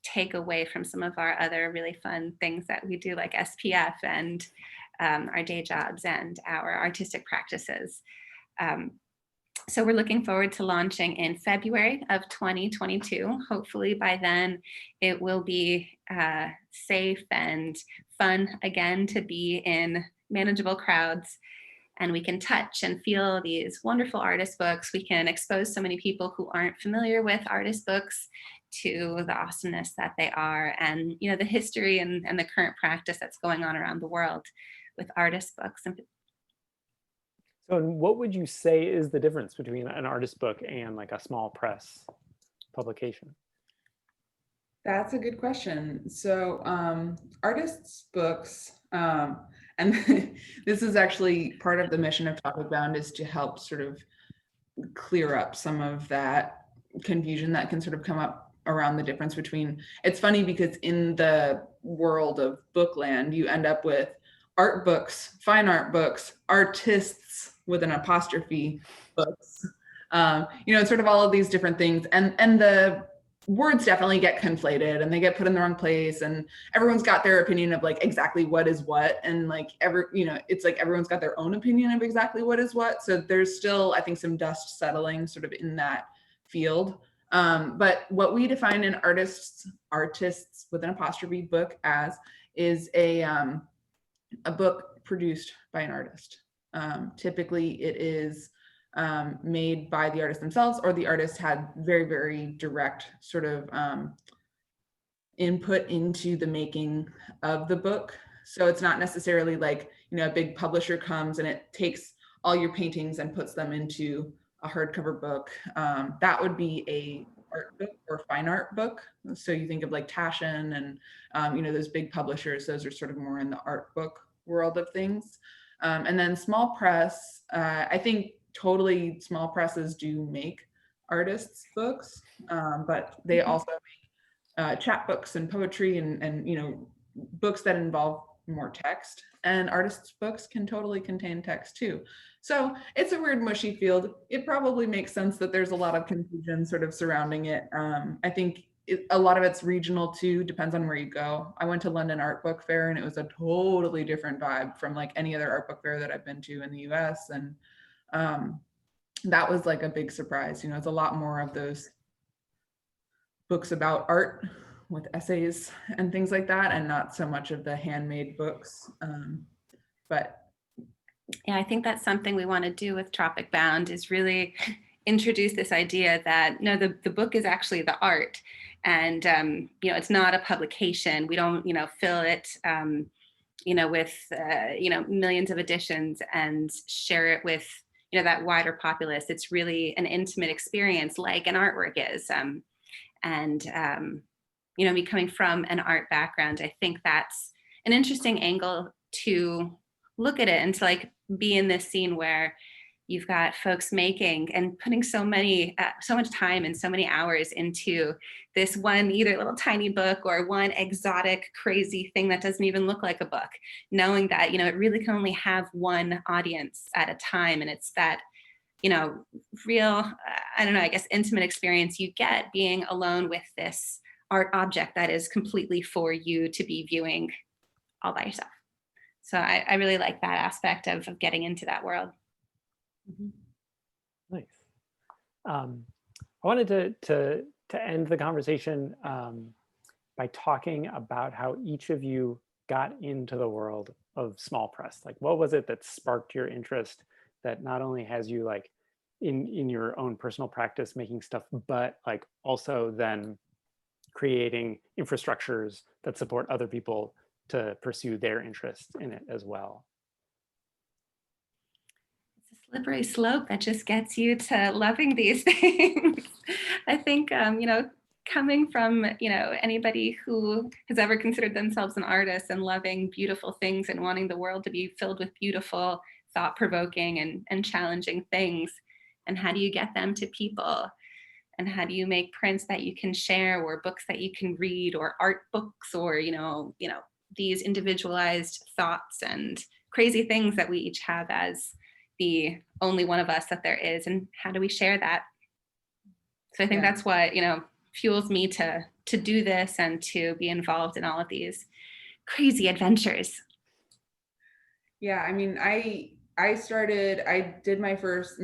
take away from some of our other really fun things that we do, like SPF and our day jobs and our artistic practices. So we're looking forward to launching in February of 2022. Hopefully by then it will be safe and fun again to be in manageable crowds, and we can touch and feel these wonderful artist books. We can expose so many people who aren't familiar with artist books to the awesomeness that they are, and the history and the current practice that's going on around the world with artist books. So what would you say is the difference between an artist book and like a small press publication? That's a good question. So artists' books, and this is actually part of the mission of Topic Bound, is to help sort of clear up some of that confusion that can sort of come up around the difference between, it's funny because in the world of bookland, you end up with art books, fine art books, artists with an apostrophe books, sort of all of these different things. And the words definitely get conflated and they get put in the wrong place, and everyone's got their opinion of like exactly what is what, and like it's like everyone's got their own opinion of exactly what is what. So there's still, I think, some dust settling sort of in that field. But what we define an artists with an apostrophe book as is a book produced by an artist. Typically it is made by the artist themselves, or the artist had very, very direct sort of input into the making of the book. So it's not necessarily like, a big publisher comes and it takes all your paintings and puts them into a hardcover book. That would be a art book or fine art book. So you think of like Taschen and those big publishers, those are sort of more in the art book world of things. And then small press, I think totally small presses do make artists books, but they also make chapbooks and poetry and books that involve more text, and artists books can totally contain text too. So it's a weird mushy field. It probably makes sense that there's a lot of confusion sort of surrounding it. I think a lot of it's regional too, depends on where you go. I went to London Art Book Fair and it was a totally different vibe from like any other art book fair that I've been to in the US. And that was like a big surprise. It's a lot more of those books about art with essays and things like that, and not so much of the handmade books. But yeah, I think that's something we want to do with Tropic Bound, is really introduce this idea that no, the book is actually the art, and it's not a publication. We don't fill it with millions of editions and share it with that wider populace. It's really an intimate experience, like an artwork is. Me coming from an art background, I think that's an interesting angle to look at it, and to like be in this scene where you've got folks making and putting so much time and so many hours into this one, either little tiny book or one exotic, crazy thing that doesn't even look like a book, knowing that, it really can only have one audience at a time. And it's that, real, I guess, intimate experience you get being alone with this art object that is completely for you to be viewing all by yourself. So I really like that aspect of getting into that world. Nice. I wanted to end the conversation by talking about how each of you got into the world of small press. Like, what was it that sparked your interest, that not only has you like in your own personal practice making stuff, but like also then creating infrastructures that support other people to pursue their interest in it as well? It's a slippery slope that just gets you to loving these things. I think, coming from, anybody who has ever considered themselves an artist and loving beautiful things and wanting the world to be filled with beautiful, thought-provoking and challenging things. And how do you get them to people? And how do you make prints that you can share, or books that you can read, or art books, or, these individualized thoughts and crazy things that we each have as the only one of us that there is, and how do we share that? So I think that's what fuels me to do this and to be involved in all of these crazy adventures. Yeah, I mean, I made my first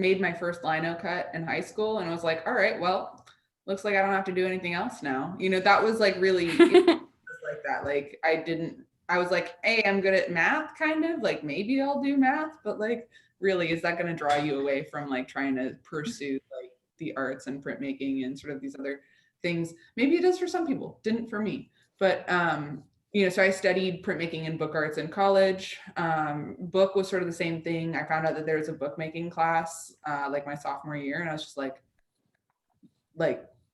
lino cut in high school, and I was like, all right, well, looks like I don't have to do anything else now. That was like really like that. Like I was like, hey, I'm good at math, kind of like, maybe I'll do math, but like, really, is that going to draw you away from like trying to pursue like the arts and printmaking and sort of these other things? Maybe it is for some people, didn't for me. But so I studied printmaking and book arts in college. Book was sort of the same thing. I found out that there was a bookmaking class like my sophomore year, and I was just like,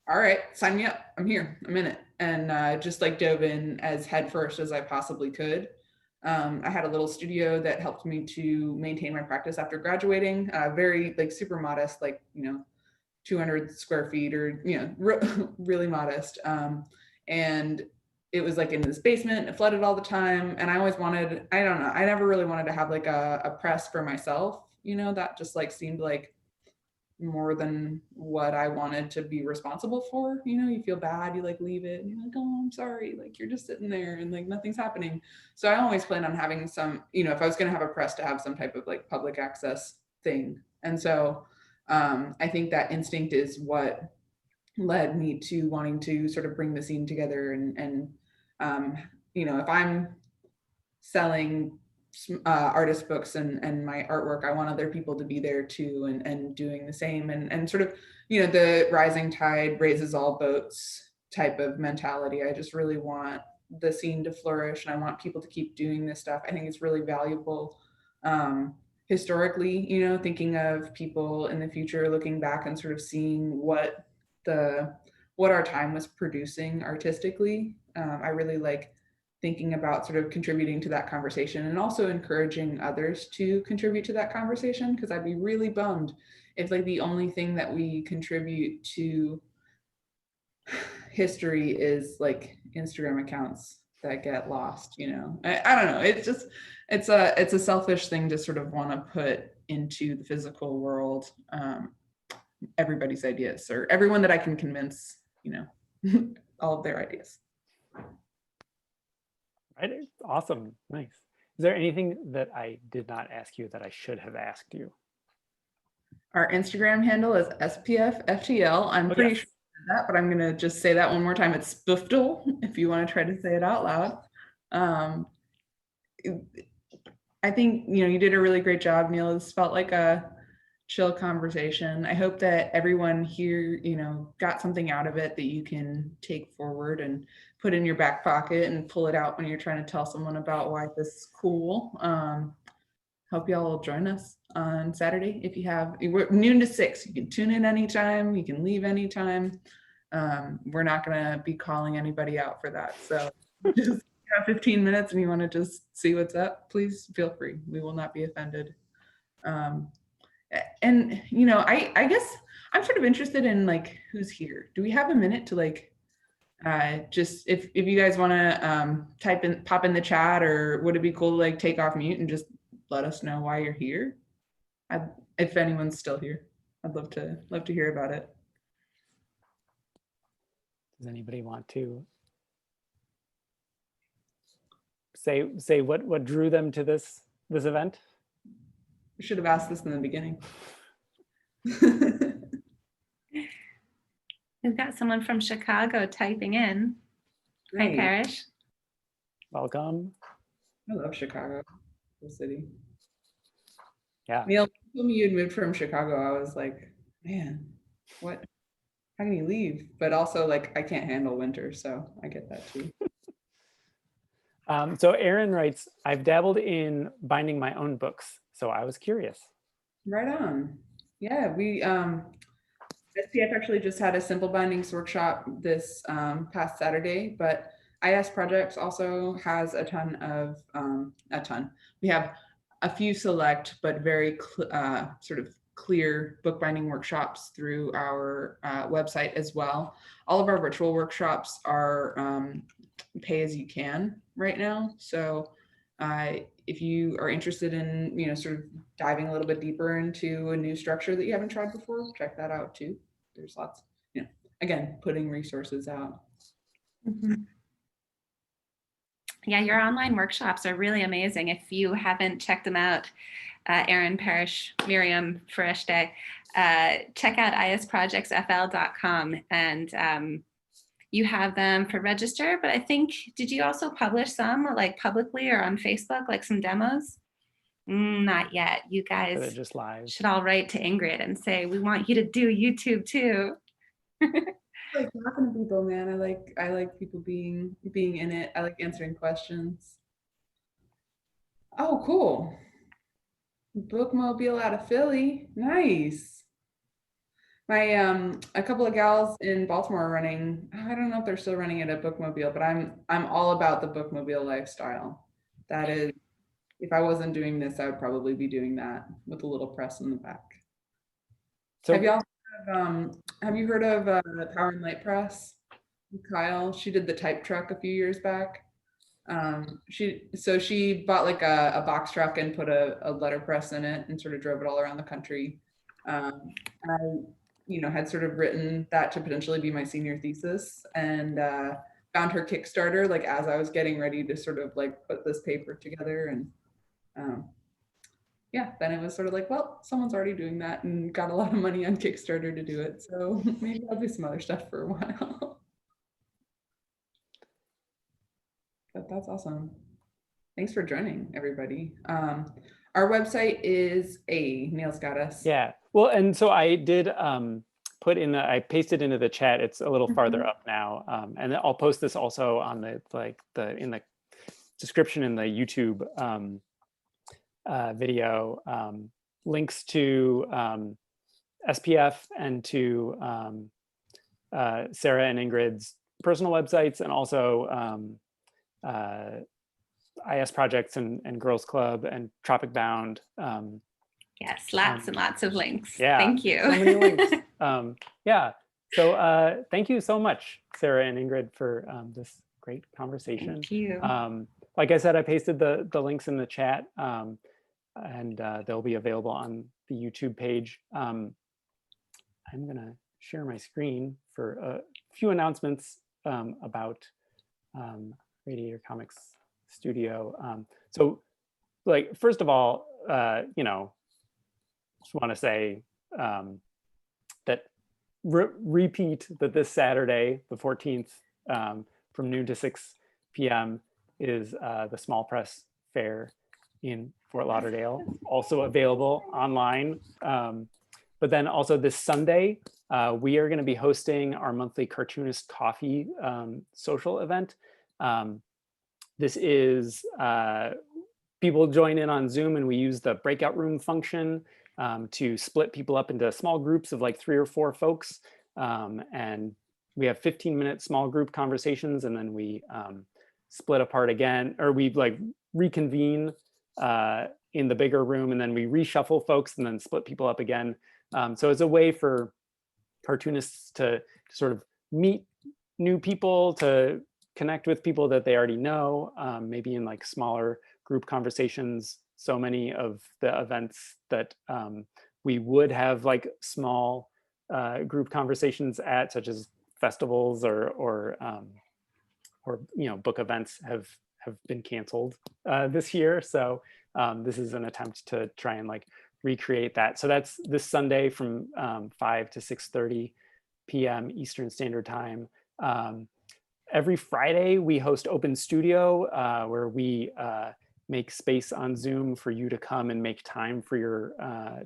all right, sign me up. I'm here. I'm in it. And just like dove in as headfirst as I possibly could. I had a little studio that helped me to maintain my practice after graduating. Very like super modest, like 200 square feet or, really modest. And it was like in this basement, it flooded all the time. And I always wanted, I don't know, I never really wanted to have like a press for myself, that just like seemed like more than what I wanted to be responsible for. You feel bad, you like leave it and you're like, oh, I'm sorry, like you're just sitting there and like nothing's happening. So I always planned on having some, if I was going to have a press, to have some type of like public access thing. And so I think that instinct is what led me to wanting to sort of bring the zine together. And if I'm selling artist books and my artwork, I want other people to be there too, and doing the same, and sort of, the rising tide raises all boats type of mentality. I just really want the zine to flourish, and I want people to keep doing this stuff. I think it's really valuable. Historically, thinking of people in the future, looking back and sort of seeing what our time was producing artistically. I really like thinking about sort of contributing to that conversation, and also encouraging others to contribute to that conversation, because I'd be really bummed if like the only thing that we contribute to history is like Instagram accounts that get lost. I don't know, it's a selfish thing to sort of want to put into the physical world everybody's ideas, or everyone that I can convince, all of their ideas. Right. Awesome. Nice. Is there anything that I did not ask you that I should have asked you? Our Instagram handle is SPF FTL. I'm pretty sure that, but I'm going to just say that one more time. It's Spoofdle, if you want to try to say it out loud. I think, you did a really great job, Neil. This felt like a chill conversation. I hope that everyone here, got something out of it that you can take forward and put in your back pocket and pull it out when you're trying to tell someone about why this is cool. Hope y'all will join us on Saturday. If you have, we're noon to 6, you can tune in anytime, you can leave anytime. We're not gonna be calling anybody out for that. So just have 15 minutes and you wanna just see what's up, please feel free. We will not be offended. And I guess I'm sort of interested in like who's here. Do we have a minute to like just if you guys want to pop in the chat, or would it be cool to like take off mute and just let us know why you're here? If anyone's still here, I'd love to hear about it. Does anybody want to say what drew them to this event? We should have asked this in the beginning. We've got someone from Chicago typing in. Hi, Parrish. Welcome. I love Chicago, the city. Yeah. Neil, when you had moved from Chicago, I was like, man, what? How can you leave? But also, like, I can't handle winter, so I get that too. So Aaron writes, I've dabbled in binding my own books, so I was curious. Right on. Yeah, we SPF actually just had a simple bindings workshop this past Saturday, but IS Projects also has a ton. We have a few select but very sort of clear bookbinding workshops through our website as well. All of our virtual workshops are pay as you can right now. So if you are interested in, sort of diving a little bit deeper into a new structure that you haven't tried before, check that out too. There's lots, again, putting resources out. Mm-hmm. Yeah, your online workshops are really amazing. If you haven't checked them out, Aaron, Parrish, Miriam, Farishte, check out isprojectsfl.com, and you have them for register, but I think, did you also publish some like publicly or on Facebook, like some demos? Not yet. You guys just live. Should all write to Ingrid and say, we want you to do YouTube too. Like talking to people, man. I like people being in it. I like answering questions. Oh, cool. Bookmobile out of Philly. Nice. My a couple of gals in Baltimore are running. I don't know if they're still running it at Bookmobile, but I'm all about the Bookmobile lifestyle. That is, if I wasn't doing this, I would probably be doing that with a little press in the back. So have y'all Have you heard of Power and Light Press? Kyle, she did the type truck a few years back. She bought like a box truck and put a letterpress in it and sort of drove it all around the country. I, had sort of written that to potentially be my senior thesis, and found her Kickstarter like as I was getting ready to sort of like put this paper together. And yeah, then it was sort of like, well, someone's already doing that and got a lot of money on Kickstarter to do it. So maybe I'll do some other stuff for a while. But that's awesome. Thanks for joining, everybody. Our website is Neil's got us. Yeah, well, and so I did I pasted into the chat. It's a little farther up now, and I'll post this also on in the description in the YouTube video, links to SPF and to Sarah and Ingrid's personal websites, and also IS Projects and Girls Club and Tropic Bound. Yes, lots and lots of links. Yeah, thank you. So many links. Yeah, so thank you so much, Sarah and Ingrid, for this great conversation. Thank you. Like I said, I pasted the links in the chat, and they'll be available on the YouTube page. I'm gonna share my screen for a few announcements about Radiator Comics Studio. So, like, first of all, just want to say that repeat that this Saturday, the 14th, from noon to 6 p.m. is the Small Press Fair in Fort Lauderdale, also available online. But then also this Sunday, we are going to be hosting our monthly Cartoonist Coffee social event. This is, people join in on Zoom, and we use the breakout room function to split people up into small groups of like 3 or 4 folks. And we have 15-minute small group conversations, and then we split apart again, or we like reconvene in the bigger room, and then we reshuffle folks and then split people up again. So it's a way for cartoonists to sort of meet new people, to connect with people that they already know, maybe in like smaller group conversations. So many of the events that we would have like small group conversations at, such as festivals or book events, have been canceled this year. So this is an attempt to try and like recreate that. So that's this Sunday from 5 to 6:30 p.m. Eastern Standard Time. Every Friday we host Open Studio, where we make space on Zoom for you to come and make time for your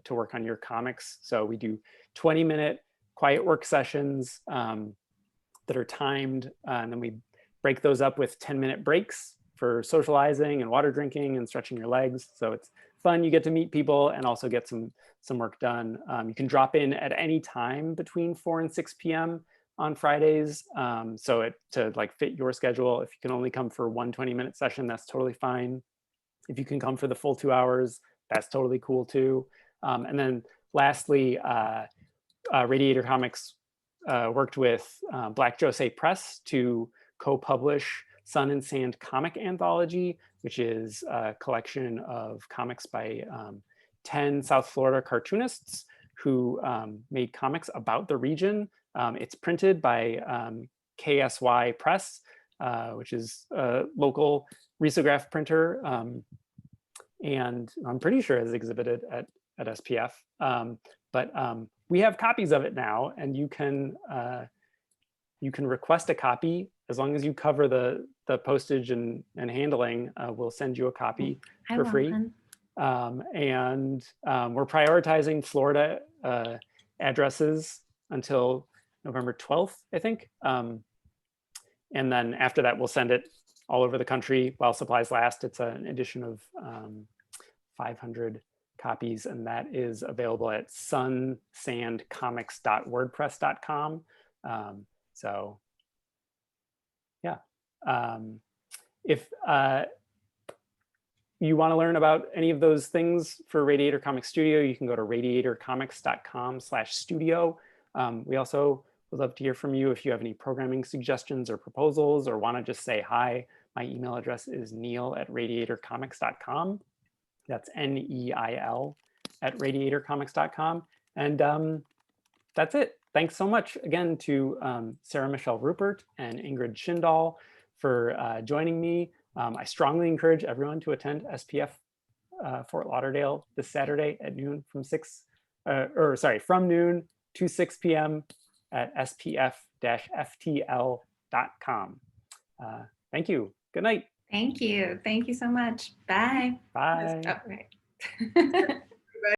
to work on your comics. So we do 20-minute quiet work sessions that are timed, and then we break those up with 10-minute breaks for socializing and water drinking and stretching your legs. So it's fun. You get to meet people and also get some work done. You can drop in at any time between 4 and 6 p.m. on Fridays. So to like fit your schedule. If you can only come for one 20-minute session, that's totally fine. If you can come for the full 2 hours, that's totally cool too. And then lastly, Radiator Comics worked with Black Jose Press to co-publish Sun and Sand Comic Anthology, which is a collection of comics by 10 South Florida cartoonists who made comics about the region. It's printed by KSY Press, which is a local risograph printer, and I'm pretty sure is exhibited at SPF. But we have copies of it now, and you can request a copy as long as you cover the postage and handling. We'll send you a copy for free. And we're prioritizing Florida addresses until November 12th, I think. And then after that, we'll send it all over the country while supplies last. It's an edition of 500 copies, and that is available at sunsandcomics.wordpress.com. So yeah, if you want to learn about any of those things for Radiator Comics Studio, you can go to radiatorcomics.com/studio. We also would love to hear from you if you have any programming suggestions or proposals or want to just say hi. My email address is neil@radiatorcomics.com. That's NEIL @radiatorcomics.com. And that's it. Thanks so much again to Sarah Michelle Rupert and Ingrid Schindall for joining me. I strongly encourage everyone to attend SPF Fort Lauderdale this Saturday at noon from noon to 6 p.m. at spf-ftl.com. Thank you. Good night. Thank you. Thank you so much. Bye. Bye. Oh, right.